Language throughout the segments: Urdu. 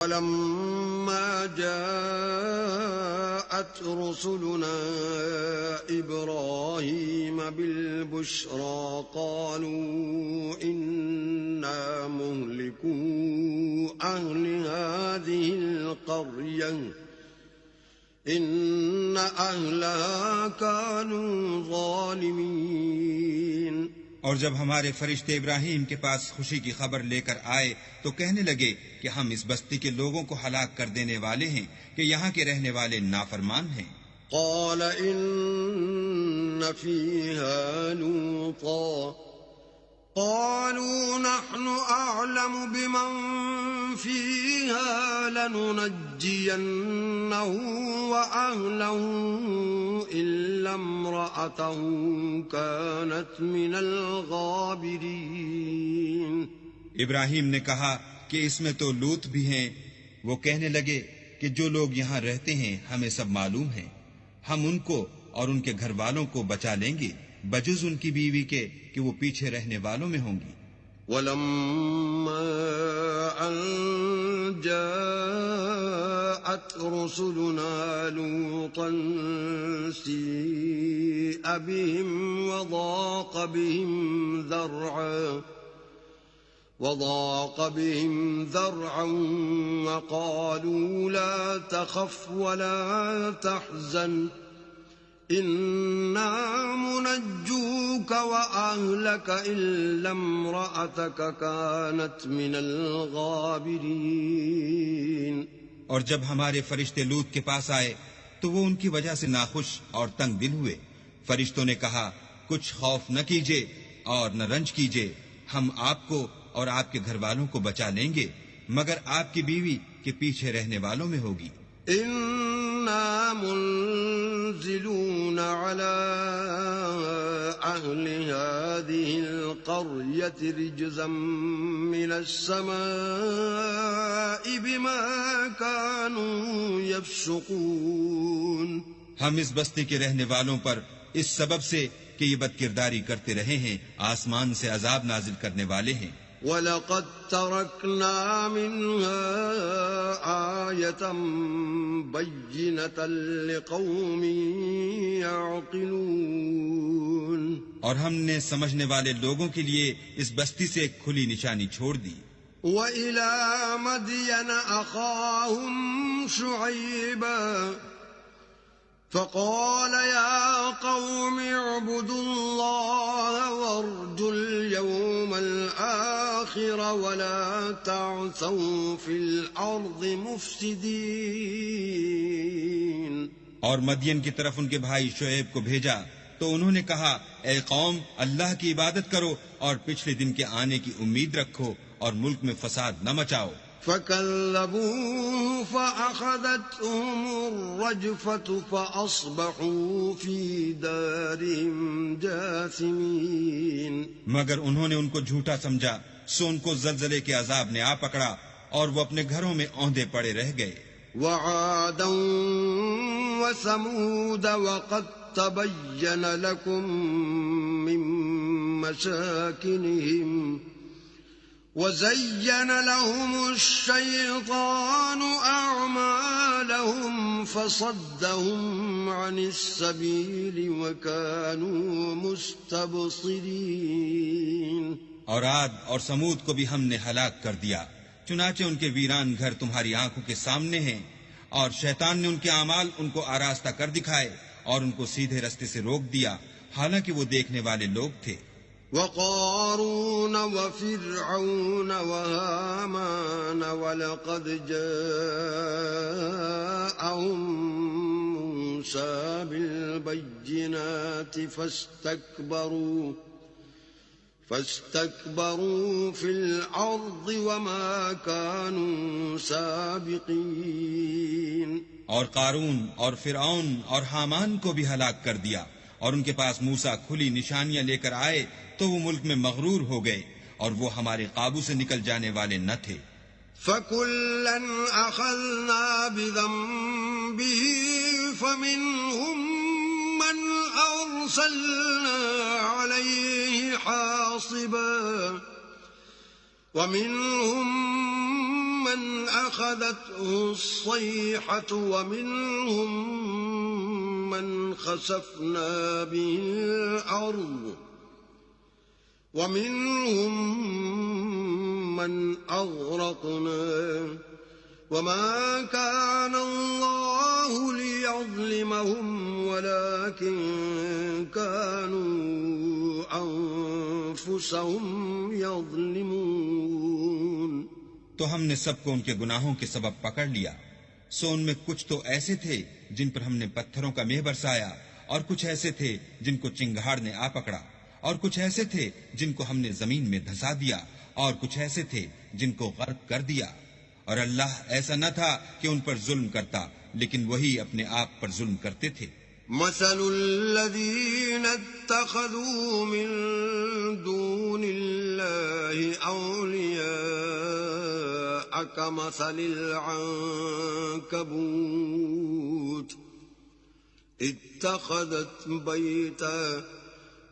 وَلَمَّا جَاءَتْ رُسُلُنَا إِبْرَاهِيمَ بِالْبُشْرَى قَالُوا إِنَّا مُهْلِكُو أَهْلِ هَٰذِهِ الْقَرْيَةِ إِنَّ أَهْلَهَا كَانُوا ظَالِمِينَ۔ اور جب ہمارے فرشتے ابراہیم کے پاس خوشی کی خبر لے کر آئے تو کہنے لگے کہ ہم اس بستی کے لوگوں کو ہلاک کر دینے والے ہیں کہ یہاں کے رہنے والے نافرمان ہیں۔ قال إن فيها لوطا قالوا نحن أعلم بمن فيها لننجينه وأهله إلا امرأته كانت من الغابرين۔ ابراہیم نے کہا کہ اس میں تو لوط بھی ہیں۔ وہ کہنے لگے کہ جو لوگ یہاں رہتے ہیں ہمیں سب معلوم ہیں، ہم ان کو اور ان کے گھر والوں کو بچا لیں گے بجز ان کی بیوی کے کہ وہ پیچھے رہنے والوں میں ہوں گی۔ وَلَمَّا أَن جَاءَتْ رُسُلُنَا لُوطًا سِيءَ بِهِمْ وَضَاقَ بِهِمْ ذَرْعًا وَقَالُوا لَا تَخَفْ وَلَا تَحْزَنْ إِنَّا مُنَجُّوكَ وَأَهْلَكَ إِلَّا امْرَأَتَكَ كَانَتْ مِنَ الْغَابِرِينَ۔ اور جب ہمارے فرشتے لوط کے پاس آئے تو وہ ان کی وجہ سے ناخوش اور تنگ دل ہوئے۔ فرشتوں نے کہا کچھ خوف نہ کیجیے اور نہ رنج کیجیے، ہم آپ کو اور آپ کے گھر والوں کو بچا لیں گے مگر آپ کی بیوی کے پیچھے رہنے والوں میں ہوگی۔ إِنَّا مُنزِلُونَ عَلَىٰ أَهْلِ هَٰذِهِ الْقَرْيَةِ رِجْزًا مِّنَ السَّمَاءِ بِمَا كَانُوا يَفْسُقُونَ۔ ہم اس بستی کے رہنے والوں پر اس سبب سے کہ یہ بدکرداری کرتے رہے ہیں آسمان سے عذاب نازل کرنے والے ہیں۔ وَلَقَدْ تَرَكْنَا مِنْهَا آيَةً بَيِّنَةً لِقَوْمٍ يَعْقِلُونَ۔ اور ہم نے سمجھنے والے لوگوں کے لیے اس بستی سے ایک کھلی نشانی چھوڑ دی۔ وَإِلَى مَدْيَنَ أَخَاهُمْ شُعَيْبًا فَقَالَ يَا قَوْمِ اعْبُدُوا اللَّهَ وَارْجُوا الْيَوْمَ الْآخِرَ وَلَا تَعْثَوْا فِي الْأَرْضِ مُفْسِدِينَ۔ اور مدین کی طرف ان کے بھائی شعیب کو بھیجا تو انہوں نے کہا اے قوم اللہ کی عبادت کرو اور پچھلے دن کے آنے کی امید رکھو اور ملک میں فساد نہ مچاؤ۔ فَكَذَّبُوهُ فَأَخَذَتْهُمُ الرَّجْفَةُ فَأَصْبَحُوا فِي دَارِهِمْ جَاثِمِينَ۔ مگر انہوں نے ان کو جھوٹا سمجھا سو ان کو زلزلے کے عذاب نے آ پکڑا اور وہ اپنے گھروں میں اوندے پڑے رہ گئے۔ وَعَادًا وَثَمُودَ وَقَدْ تَبَيَّنَ لَكُم مِّن مَّسَاكِنِهِمْ وَزَيَّنَ لَهُمُ الشَّيْطَانُ أَعْمَالَهُمْ فَصَدَّهُمْ عَنِ السَّبِيلِ وَكَانُوا مُسْتَبْصِرِينَ۔ اور عاد اور سمود کو بھی ہم نے ہلاک کر دیا، چنانچہ ان کے ویران گھر تمہاری آنکھوں کے سامنے ہیں، اور شیطان نے ان کے اعمال ان کو آراستہ کر دکھائے اور ان کو سیدھے رستے سے روک دیا، حالانکہ وہ دیکھنے والے لوگ تھے۔ وَقَارُونَ وَفِرْعَوْنَ وَهَامَانَ وَلَقَدْ جَاءَهُم مُّوسَىٰ بِالْبَيِّنَاتِ فَاسْتَكْبَرُوا فِي الْأَرْضِ وَمَا كَانُوا سَابِقِينَ۔ اور قارون اور فرعون اور حامان کو بھی ہلاک کر دیا، اور ان کے پاس موسیٰ کھلی نشانیاں لے کر آئے تو وہ ملک میں مغرور ہو گئے اور وہ ہمارے قابو سے نکل جانے والے نہ تھے۔ فَكُلًّا أَخَذْنَا بِذَنبِهِ فَمِنْهُم مَّنْ أَرْسَلْنَا عَلَيْهِ حَاصِبًا وَمِنْهُم من أخذته الصيحة ومنهم من خسفنا به الأرض ومنهم من أغرقنا وما كان الله ليظلمهم ولكن كانوا أنفسهم يظلمون. تو ہم نے سب کو ان کے گناہوں کے سبب پکڑ لیا، سو ان میں کچھ تو ایسے تھے جن پر ہم نے پتھروں کا مہ برسایا، اور کچھ ایسے تھے جن کو چنگھاڑ نے آ پکڑا، اور کچھ ایسے تھے جن کو ہم نے زمین میں دھسا دیا، اور کچھ ایسے تھے جن کو غرق کر دیا. اور اللہ ایسا نہ تھا کہ ان پر ظلم کرتا، لیکن وہی اپنے آپ پر ظلم کرتے تھے. مثل الذين اتخذوا من دون الله أولياء كمثل العنكبوت اتخذت بيتا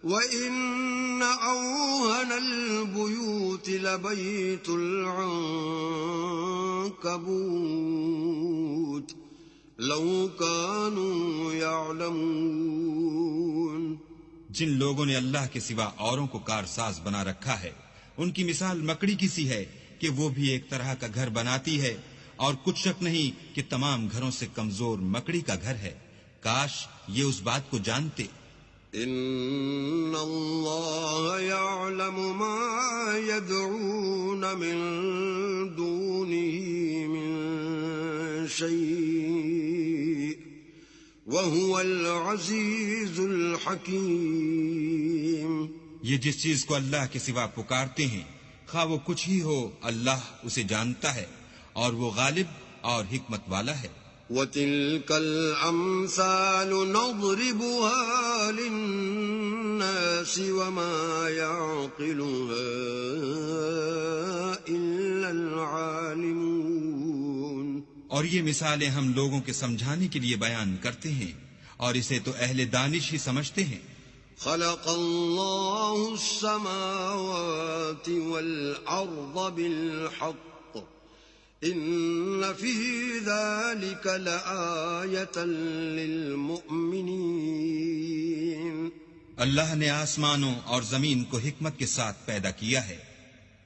وإن أوهن البيوت لبيت العنكبوت لو كانوا يعلمون. جن لوگوں نے اللہ کے سوا اوروں کو کارساز بنا رکھا ہے، ان کی مثال مکڑی کی سی ہے کہ وہ بھی ایک طرح کا گھر بناتی ہے، اور کچھ شک نہیں کہ تمام گھروں سے کمزور مکڑی کا گھر ہے. کاش یہ اس بات کو جانتے. ان اللہ یعلم ما يدعون من دونه من شيء وهو العزیز الحکیم. یہ جس چیز کو اللہ کے سوا پکارتے ہیں، خواہ وہ کچھ ہی ہو، اللہ اسے جانتا ہے، اور وہ غالب اور حکمت والا ہے. وَتِلْكَ الْأَمْثَالُ نَضْرِبُهَا لِلنَّاسِ وَمَا يَعْقِلُهَا إِلَّا الْعَالِمُونَ. اور یہ مثالیں ہم لوگوں کے سمجھانے کے لیے بیان کرتے ہیں، اور اسے تو اہل دانش ہی سمجھتے ہیں. خلق اللہ السماوات والأرض بالحق ان فی ذلك لآیة للمؤمنین. اللہ نے آسمانوں اور زمین کو حکمت کے ساتھ پیدا کیا ہے،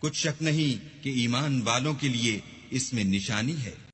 کچھ شک نہیں کہ ایمان والوں کے لیے اس میں نشانی ہے.